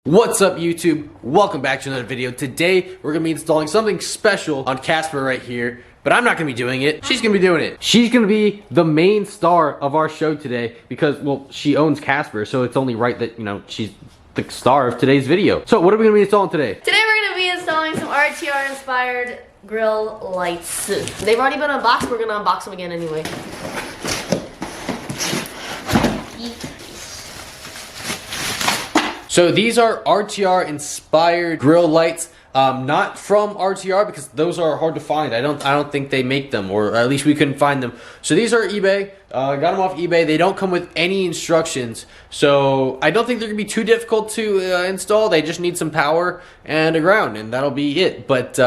What's up YouTube? Welcome back to another video. Today we're going to be installing something special on Casper right here, but I'm not going to be doing it. She's going to be doing it. She's going to be the main star of our show today because, well, she owns Casper, so it's only right that, you know, she's the star of today's video. So what are we going to be installing today? Today we're going to be installing some RTR inspired grill lights. They've already been unboxed. We're going to unbox them again anyway. So these are RTR inspired grill lights, not from RTR because those are hard to find. I don't think they make them, or at least we couldn't find them. So these are eBay. Got them off eBay. They don't come with any instructions, so I don't think they're gonna be too difficult to install. They just need some power and a ground, and that'll be it. But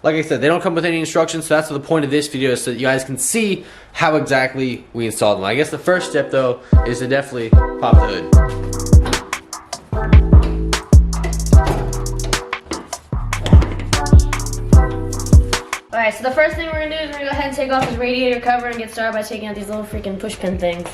like I said, they don't come with any instructions, so that's the point of this video, so that you guys can see how exactly we install them. I guess the first step though is to definitely pop the hood. Alright, so the first thing we're going to do is we're going to go ahead and take off this radiator cover and get started by taking out these little freaking push pin things.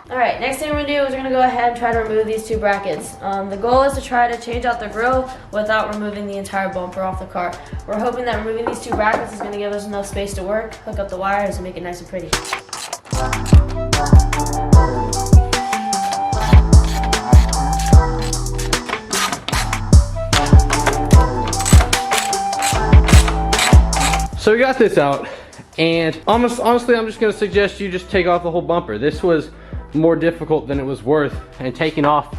Alright, next thing we're going to do is we're going to go ahead and try to remove these two brackets. The goal is to try to change out the grill without removing the entire bumper off the car. We're hoping that removing these two brackets is going to give us enough space to work, hook up the wires, and make it nice and pretty. So we got this out, and honestly, I'm just gonna suggest you just take off the whole bumper. This was more difficult than it was worth, and taking off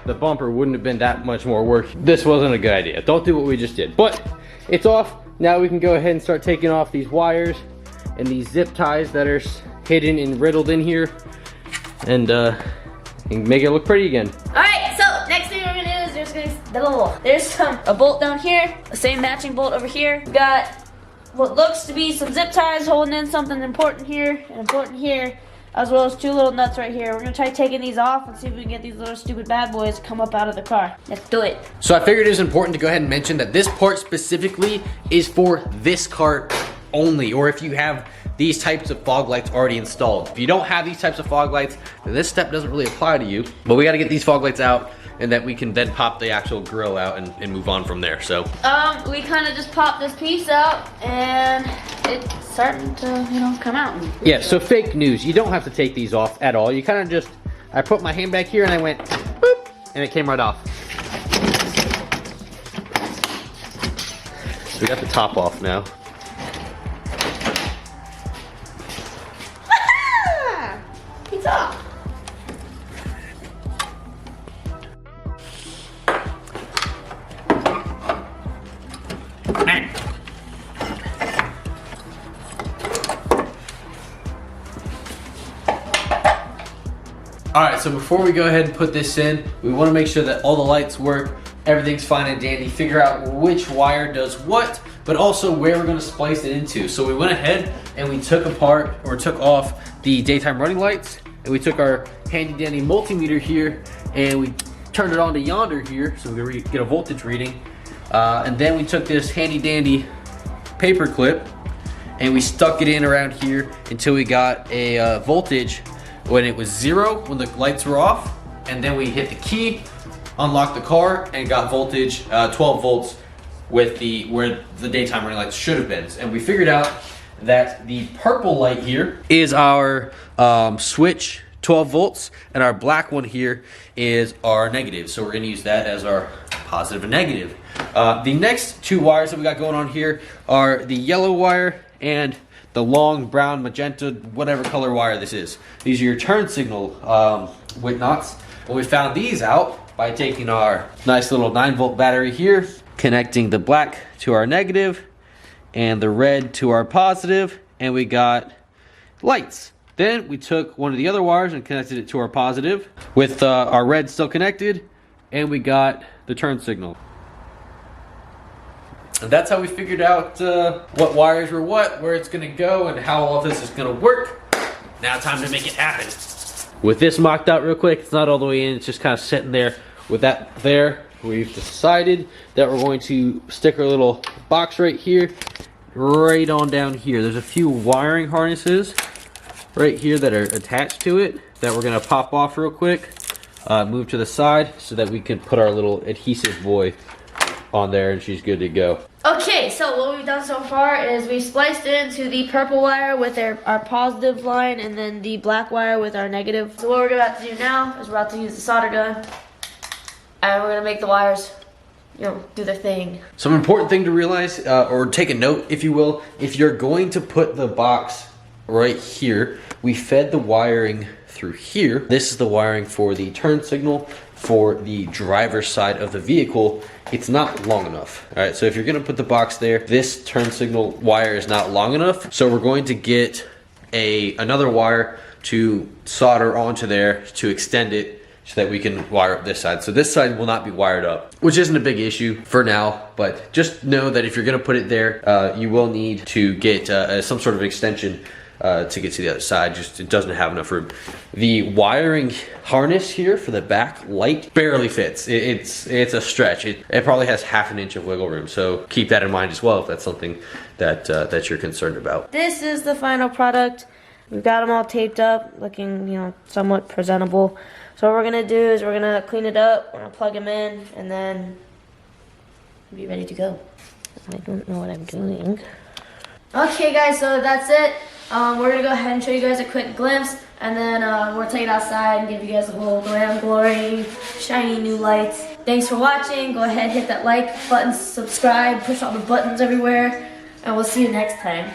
the bumper wouldn't have been that much more work. This wasn't a good idea. Don't do what we just did, but it's off. Now we can go ahead and start taking off these wires and these zip ties that are hidden and riddled in here, and make it look pretty again. All right, so next thing we're gonna do is there's a bolt down here, the same matching bolt over here. We got what looks to be some zip ties holding in something important here and important here, as well as two little nuts right here. We're gonna try taking these off and see if we can get these little stupid bad boys to come up out of the car. Let's do it. So I figured it was important to go ahead and mention that this part specifically is for this car only, or if you have these types of fog lights already installed. If you don't have these types of fog lights, then this step doesn't really apply to you. But we got to get these fog lights out, and then we can then pop the actual grill out and move on from there. So we kind of just popped this piece out, and it's starting to, you know, come out. Yeah, so fake news. You don't have to take these off at all. You kind of just, I put my hand back here and I went boop, and it came right off. So we got the top off now. It's off. Alright, so before we go ahead and put this in, we want to make sure that all the lights work, everything's fine and dandy, figure out which wire does what, but also where we're going to splice it into. So we went ahead and we took off the daytime running lights, and we took our handy dandy multimeter here and we turned it on to yonder here so we can get a voltage reading. And then we took this handy dandy paper clip and we stuck it in around here until we got a voltage when it was 0, when the lights were off, and then we hit the key, unlocked the car, and got voltage 12 volts with where the daytime running lights should have been. And we figured out that the purple light here is our switch 12 volts, and our black one here is our negative. So we're gonna use that as our positive and negative. The next two wires that we got going on here are the yellow wire and the long brown, magenta, whatever color wire this is. These are your turn signal with knots. And we found these out by taking our nice little 9-volt battery here, connecting the black to our negative and the red to our positive, and we got lights. Then we took one of the other wires and connected it to our positive with our red still connected, and we got the turn signal. And that's how we figured out what wires were what, where it's gonna go, and how all of this is gonna work. Now time to make it happen. With this mocked out real quick, it's not all the way in, it's just kind of sitting there. With that there, we've decided that we're going to stick our little box right here right on down here. There's a few wiring harnesses right here that are attached to it that we're gonna pop off real quick. Move to the side so that we can put our little adhesive boy on there and she's good to go. Okay, so what we've done so far is we spliced it into the purple wire with our positive line and then the black wire with our negative. So what we're about to do now is we're about to use the solder gun and we're gonna make the wires, you know, do their thing. Some important thing to realize, or take a note if you will, if you're going to put the box right here, we fed the wiring through here. This is the wiring for the turn signal for the driver's side of the vehicle. It's not long enough. All right, so if you're gonna put the box there, this turn signal wire is not long enough. So we're going to get another wire to solder onto there to extend it so that we can wire up this side. So this side will not be wired up, which isn't a big issue for now, but just know that if you're gonna put it there, you will need to get some sort of extension to get to the other side. Just it doesn't have enough room. The wiring harness here for the back light barely fits. It's a stretch. It probably has half an inch of wiggle room, so keep that in mind as well if that's something that that you're concerned about. This is the final product. We've got them all taped up, looking, you know, somewhat presentable. So what we're gonna do is we're gonna clean it up, we're gonna plug them in, and then be ready to go. I don't know what I'm doing. Okay guys, so that's it. We're gonna go ahead and show you guys a quick glimpse, and then we'll take it outside and give you guys a whole glam glory, shiny new lights. Thanks for watching. Go ahead, hit that like button, subscribe, push all the buttons everywhere, and we'll see you next time.